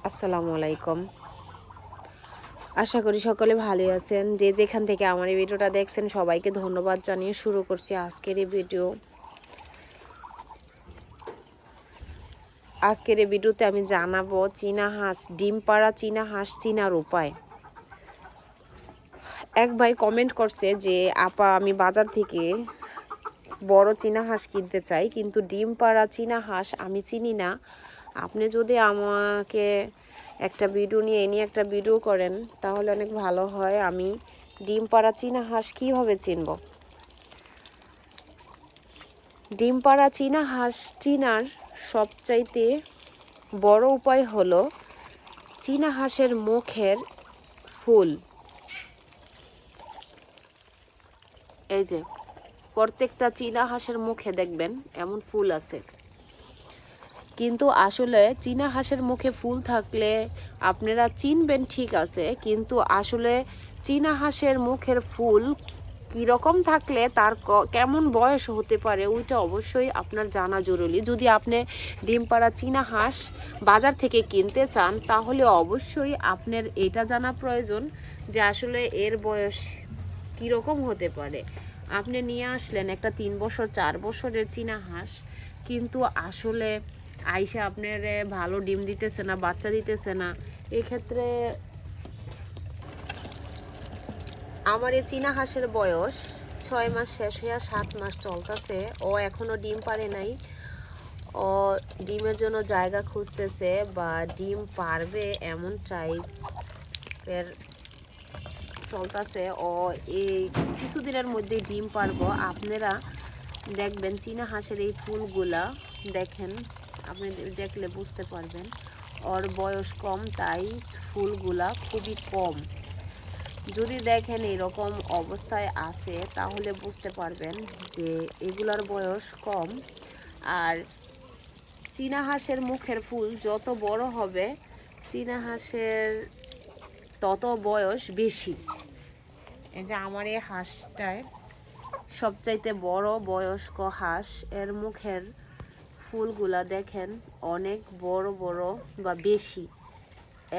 আসসালামু আলাইকুম। আশা করি সকলে ভালোই আছেন। যে যেখান থেকে আমার এই ভিডিওটা দেখছেন সবাইকে ধন্যবাদ জানিয়ে শুরু করছি আজকের এই ভিডিও। আজকের এই ভিডিওতে আমি জানাবো চীনা হাঁস, ডিম পাড়া চীনা হাঁস চিনার উপায়। এক ভাই কমেন্ট করছে যে আপা আমি বাজার থেকে বড় চীনা হাঁস কিনতে চাই, কিন্তু ডিম পাড়া চীনা হাঁস আমি চিনি না। আপনি যদি আমাকে একটা ভিডিও নিয়ে একটা ভিডিও করেন তাহলে অনেক ভালো হয়। আমি ডিম পাড়া চীনা হাঁস কীভাবে চিনব? ডিম পাড়া চীনা হাঁস চিনার সবচাইতে বড় উপায় হলো চীনা হাঁসের মুখের ফুল। এই যে প্রত্যেকটা চীনা হাঁসের মুখে দেখবেন এমন ফুল আছে, কিন্তু আসলে চীনা হাঁসের মুখে ফুল থাকলে আপনারা চিনবেন ঠিক আছে, কিন্তু আসলে চীনা হাঁসের মুখের ফুল কীরকম থাকলে তার কেমন বয়স হতে পারে ওইটা অবশ্যই আপনার জানা জরুরি। যদি আপনি ডিম পাড়া চীনা হাঁস বাজার থেকে কিনতে চান তাহলে অবশ্যই আপনার এটা জানা প্রয়োজন যে আসলে এর বয়স কীরকম হতে পারে। আপনি নিয়ে আসলেন একটা 3 বছর 4 বছরের চীনা হাঁস, কিন্তু আসলে আইসা আপনার ভালো ডিম দিতেছে না, বাচ্চা দিতেছে না। এক্ষেত্রে আমার এই চীনা হাঁসের বয়স 6 মাস শেষ হইয়া 7 মাস চলতেছে, ও এখনো ডিম পারে নাই। ও ডিমের জন্য জায়গা খুঁজতেছে বা ডিম পারবে এমন টাইপের চলতেছে। ও এই কিছুদিনের মধ্যে ডিম পারবো। আপনারা দেখবেন চীনা হাঁসের এই ফুলগুলা দেখেন, আপনি দেখলে বুঝতে পারবেন ওর বয়স কম, তাই ফুলগুলা খুবই কম। যদি দেখেন এরকম অবস্থায় আছে তাহলে বুঝতে পারবেন যে এগুলার বয়স কম। আর চীনা হাঁসের মুখের ফুল যত বড় হবে চীনা হাঁসের তত বয়স বেশি। এই যে আমার এই হাঁসটায় সবচাইতে বড় বয়স্ক হাঁস, এর মুখের ফুলগুলা দেখেন অনেক বড় বড় বা বেশি।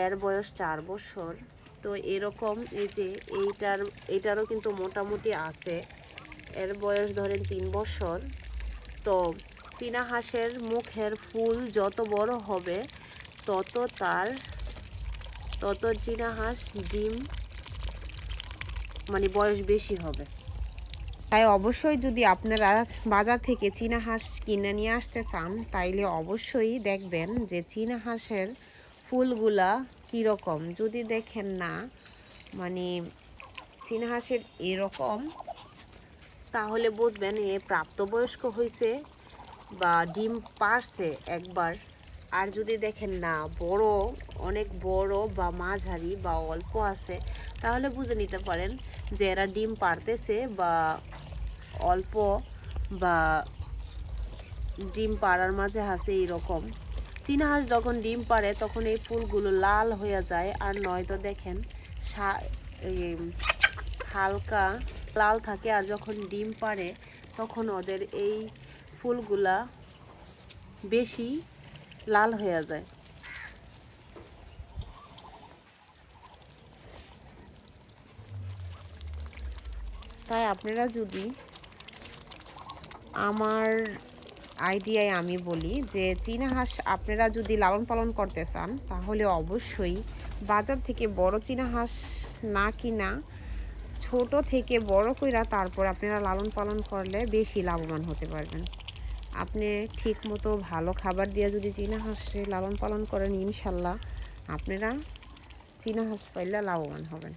এর বয়স 4 বছর। তো এরকম এই যে এইটারও কিন্তু মোটামুটি আছে, এর বয়স ধরেন 3 বছর। তো চীনা হাঁসের মুখের ফুল যত বড় হবে তত চীনা হাঁস ডিম মানে বয়স বেশি হবে। তাই অবশ্যই যদি আপনারা বাজার থেকে চীনা হাঁস কিনে নিয়ে আসতে চান তাইলে অবশ্যই দেখবেন যে চীনা হাঁসের ফুলগুলা কীরকম। যদি দেখেন না মানে চীনা হাঁসের এরকম, তাহলে বুঝবেন এ প্রাপ্তবয়স্ক হয়েছে বা ডিম পারছে একবার। আর যদি দেখেন না বড়, অনেক বড় বা মাঝারি বা অল্প আছে, তাহলে বুঝে নিতে পারেন যে এরা ডিম পারতেছে বা অল্প বা ডিম পাড়ার মাঝে আছে এরকম। চীনা হাঁস যখন ডিম পাড়ে তখন এই ফুলগুলো লাল হয়ে যায়, আর নয়তো দেখেন হালকা লাল থাকে। আর যখন ডিম পাড়ে তখন ওদের এই ফুলগুলা বেশি লাল হয়ে যায়। তাই আপনারা যদি আমার আইডিয়ায় আমি বলি যে চীনা হাঁস আপনারা যদি লালন পালন করতে চান তাহলে অবশ্যই বাজার থেকে বড় চীনা হাঁস না কিনা ছোট থেকে বড় কইরা তারপর আপনারা লালন পালন করলে বেশি লাভবান হতে পারবেন। আপনি ঠিক মতো ভালো খাবার দিয়ে যদি চীনা হাঁসে লালন পালন করেন ইনশাল্লাহ আপনারা চীনা হাঁস পাইলে লাভবান হবেন।